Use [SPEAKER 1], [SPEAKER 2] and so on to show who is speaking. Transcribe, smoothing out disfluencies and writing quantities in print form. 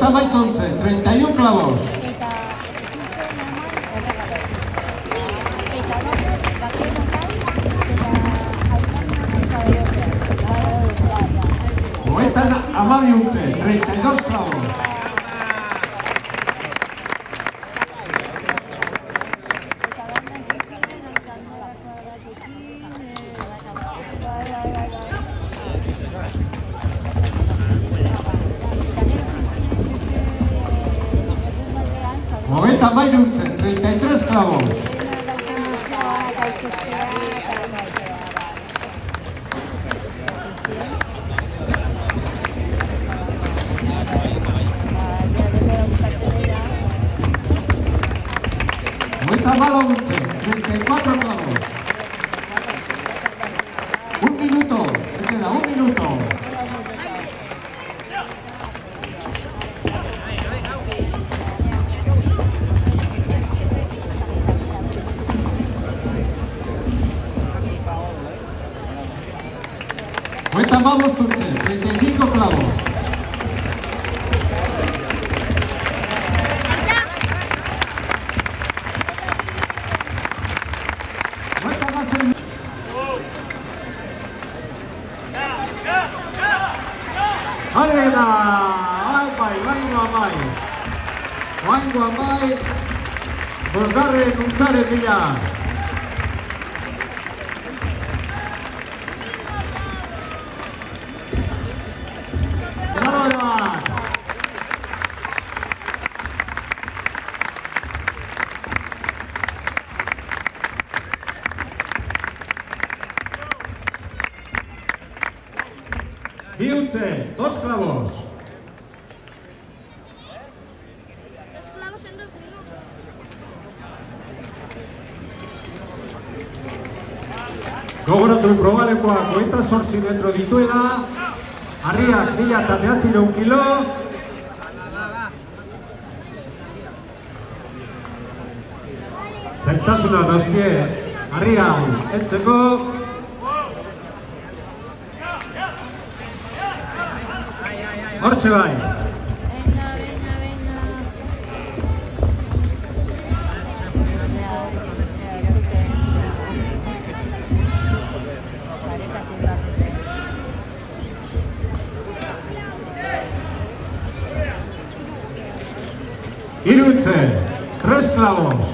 [SPEAKER 1] Hogeita maitontze, 31 clavos. Hogeita amabiuntze, 32 clavos. Hogeita amairuntze, 33 clavos. Hogeita hamalaruntze, 34 clavos. Un minuto, te queda un minuto. Hogeita hamabostuntze, 35 clavos. Hogeita hamasei. Arena, Oaingo amai, bosgarren untzaren bila. Salore bat. Biuntze, 2 clavos.
[SPEAKER 2] 2 clavos en 2 minutos.
[SPEAKER 1] Gogoratu probalekoak 28 metro dituela. Harriak 1900 kilo. Zailtasuna dauzkie harrian heltzeko. Hortxe bai. Iruntze, 3 clavos.